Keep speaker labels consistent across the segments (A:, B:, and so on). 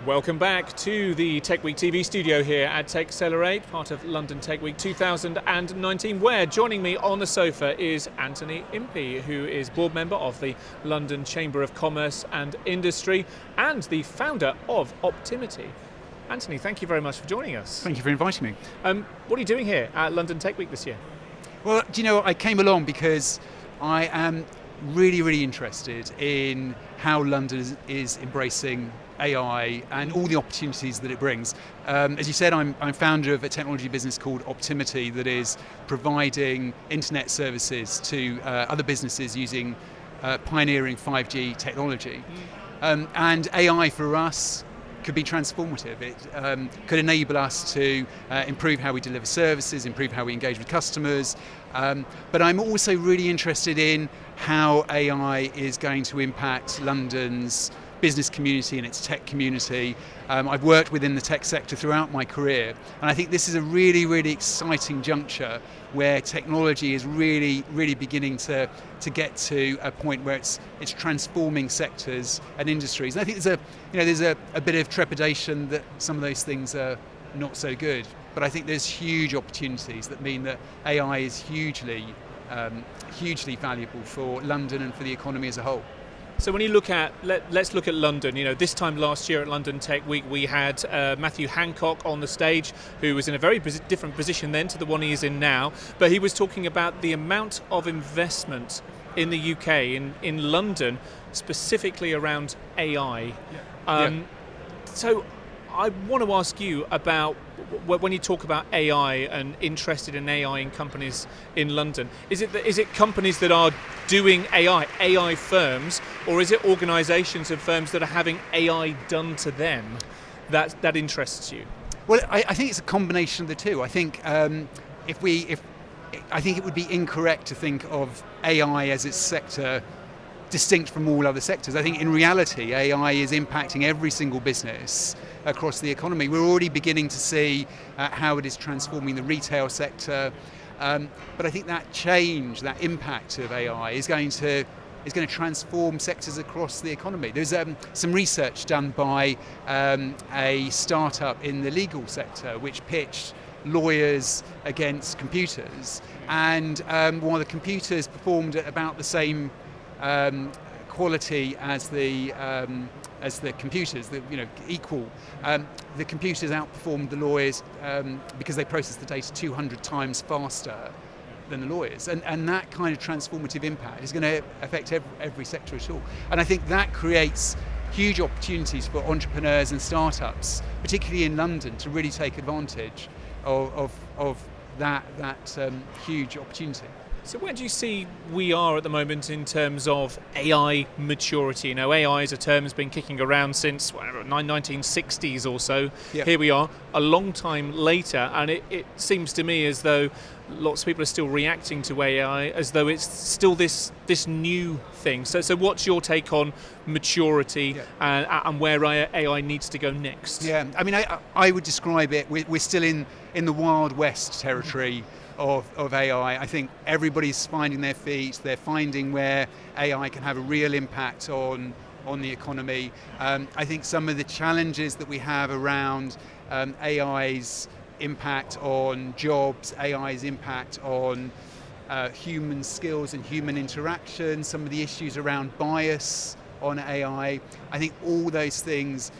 A: Welcome back to the Tech Week TV studio here at Techcelerate, part of London Tech Week 2019, where joining me on the sofa is Anthony Impey, who is board member of the London Chamber of Commerce and Industry and the founder of Optimity. Anthony, thank you very much for joining us.
B: Thank you for inviting me.
A: What are you doing here at London Tech Week this year?
B: Well, do you know, I came along because I am really interested in how London is embracing AI and all the opportunities that it brings. As you said, I'm founder of a technology business called Optimity that is providing internet services to other businesses using pioneering 5G technology. And AI for us could be transformative. It could enable us to improve how we deliver services, improve how we engage with customers. But I'm also really interested in how AI is going to impact London's business community and its tech community. I've worked within the tech sector throughout my career, and I think this is a really exciting juncture where technology is really beginning to get to a point where it's transforming sectors and industries. And I think there's a bit of trepidation that some of those things are not so good, but I think there's huge opportunities that mean that AI is hugely valuable for London and for the economy as a whole.
A: So when you look at, let's look at London. You know, this time last year at London Tech Week, we had Matthew Hancock on the stage, who was in a very different position then to the one he is in now. But he was talking about the amount of investment in the UK, in London, specifically around AI. So I want to ask you about, when you talk about AI and interested in AI in companies in London, is it companies that are doing AI firms, or is it organisations and firms that are having AI done to them that interests you?
B: Well, I think it's a combination of the two. I think I think it would be incorrect to think of AI as its sector distinct from all other sectors. I think in reality, AI is impacting every single business across the economy. We're already beginning to see how it is transforming the retail sector, but I think that change, that impact of AI is going to transform sectors across the economy. There's some research done by a startup in the legal sector which pitched lawyers against computers, and while the computers performed at about the same quality as the computers, equal. The computers outperformed the lawyers because they processed the data 200 times faster than the lawyers, and that kind of transformative impact is going to affect every sector at all. And I think that creates huge opportunities for entrepreneurs and startups, particularly in London, to really take advantage of that huge opportunity.
A: So where do you see we are at the moment in terms of AI maturity? You know, AI is a term that's been kicking around since 1960s or so. Yeah. Here we are, a long time later, and it seems to me as though lots of people are still reacting to AI as though it's still this new thing. So what's your take on maturity and where AI needs to go next?
B: Yeah, I mean, I would describe it, we're still in the Wild West territory of AI. I think everybody's finding their feet. They're finding where AI can have a real impact on the economy. I think some of the challenges that we have around AI's impact on jobs, AI's impact on human skills and human interaction, some of the issues around bias on AI, I think all those things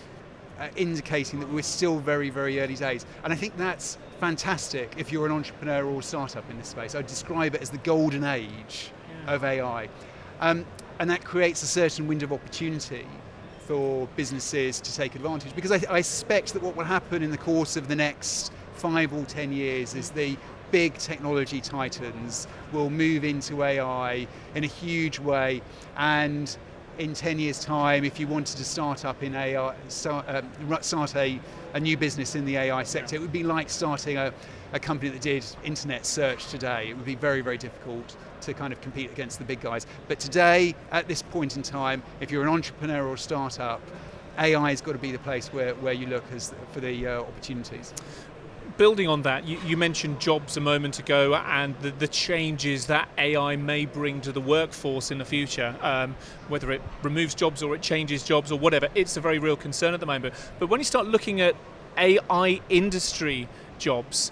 B: are indicating that we're still very early days. And I think that's fantastic if you're an entrepreneur or a startup in this space. I'd describe it as the golden age of AI. And that creates a certain window of opportunity for businesses to take advantage, because I suspect that what will happen in the course of the next 5 or 10 years is the big technology titans will move into AI in a huge way, and in 10 years' time, if you wanted to start up in AI, start a new business in the AI sector, it would be like starting a company that did internet search today. It would be very difficult to kind of compete against the big guys. But today, at this point in time, if you're an entrepreneur or a startup, AI has got to be the place where you look for the opportunities.
A: building on that, you mentioned jobs a moment ago and the changes that AI may bring to the workforce in the future, whether it removes jobs or it changes jobs or whatever. It's a very real concern at the moment. But when you start looking at AI industry jobs,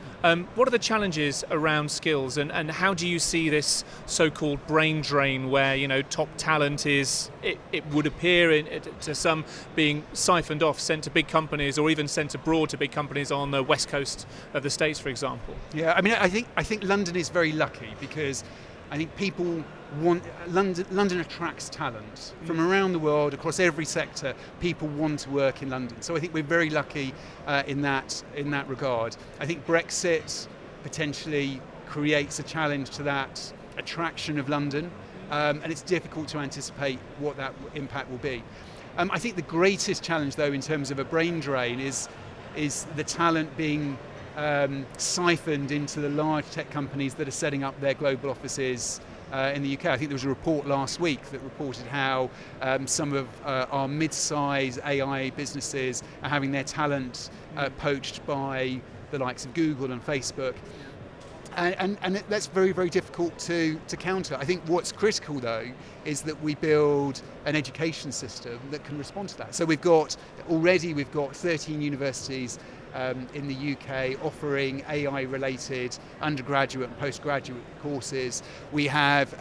A: what are the challenges around skills, and how do you see this so-called brain drain where, top talent is, it would appear to some, being siphoned off, sent to big companies, or even sent abroad to big companies on the west coast of the States, for example?
B: Yeah, I mean, I think London is very lucky because I think people want London attracts talent from around the world, across every sector. People want to work in London, so I think we're very lucky in that regard. I think Brexit potentially creates a challenge to that attraction of London, and it's difficult to anticipate what that impact will be. I think the greatest challenge, though, in terms of a brain drain, is the talent being siphoned into the large tech companies that are setting up their global offices in the UK. I think there was a report last week that reported how some of our mid-size AI businesses are having their talent poached by the likes of Google and Facebook. And that's very, very difficult to counter. I think what's critical, though, is that we build an education system that can respond to that. So we've got 13 universities in the UK offering AI-related undergraduate and postgraduate courses. We have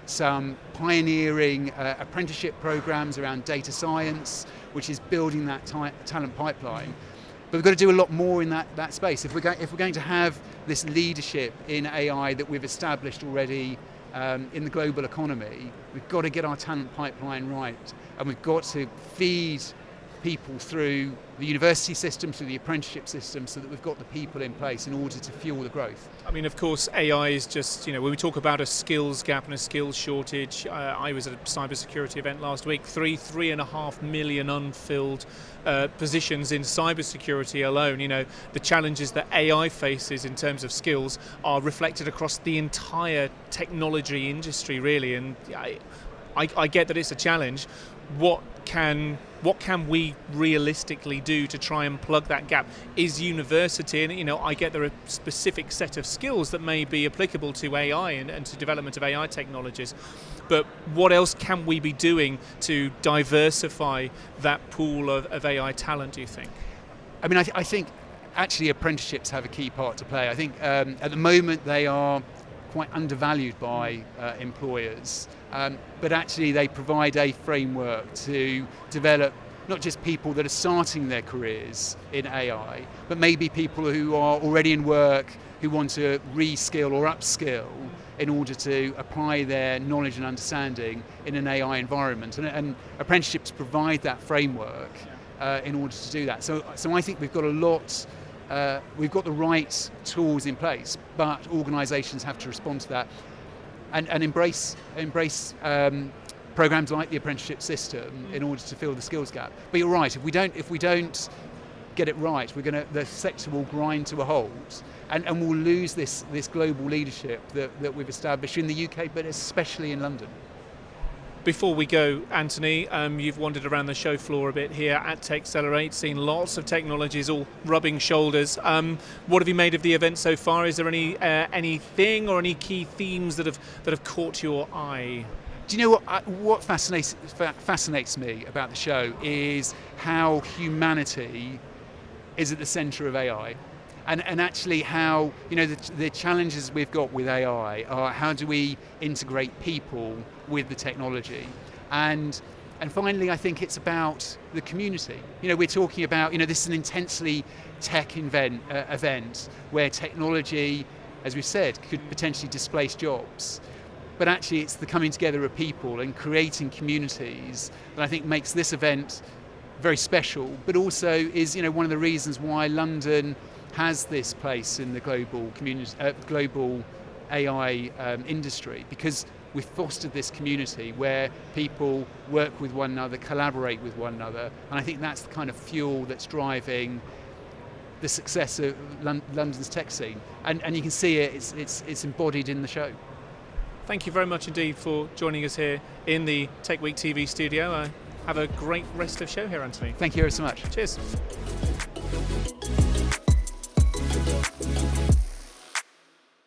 B: some pioneering apprenticeship programs around data science, which is building that talent pipeline. But we've got to do a lot more in that space. If we're going to have this leadership in AI that we've established already in the global economy, we've got to get our talent pipeline right, and we've got to feed people through the university system, through the apprenticeship system, so that we've got the people in place in order to fuel the growth.
A: I mean, of course, AI is just, when we talk about a skills gap and a skills shortage, I was at a cybersecurity event last week, 3.5 million unfilled positions in cybersecurity alone. The challenges that AI faces in terms of skills are reflected across the entire technology industry, really, and I get that it's a challenge. What can we realistically do to try and plug that gap? Is university, and I get there are a specific set of skills that may be applicable to AI and to development of AI technologies, but what else can we be doing to diversify that pool of AI talent, do you think?
B: I mean, I think actually apprenticeships have a key part to play. I think at the moment they are quite undervalued by employers, but actually they provide a framework to develop not just people that are starting their careers in AI, but maybe people who are already in work who want to reskill or upskill in order to apply their knowledge and understanding in an AI environment. And apprenticeships provide that framework in order to do that. So I think we've got we've got the right tools in place, but organisations have to respond to that and embrace programs like the apprenticeship system in order to fill the skills gap. But you're right, if we don't get it right, the sector will grind to a halt, and we'll lose this global leadership that we've established in the UK, but especially in London.
A: Before we go, Anthony, you've wandered around the show floor a bit here at Techcelerate, seen lots of technologies all rubbing shoulders. What have you made of the event so far? Is there anything or any key themes that have caught your eye?
B: Do you know what fascinates me about the show is how humanity is at the centre of AI. And actually how, the challenges we've got with AI are how do we integrate people with the technology? And finally, I think it's about the community. We're talking about, this is an intensely tech event where technology, as we've said, could potentially displace jobs. But actually it's the coming together of people and creating communities that I think makes this event very special, but also is, one of the reasons why London has this place in the global community, global AI industry, because we've fostered this community where people work with one another, collaborate with one another, and I think that's the kind of fuel that's driving the success of London's tech scene. And you can see it's embodied in the show.
A: Thank you very much indeed for joining us here in the Tech Week TV studio. Have a great rest of show here, Anthony.
B: Thank you ever so much.
A: Cheers.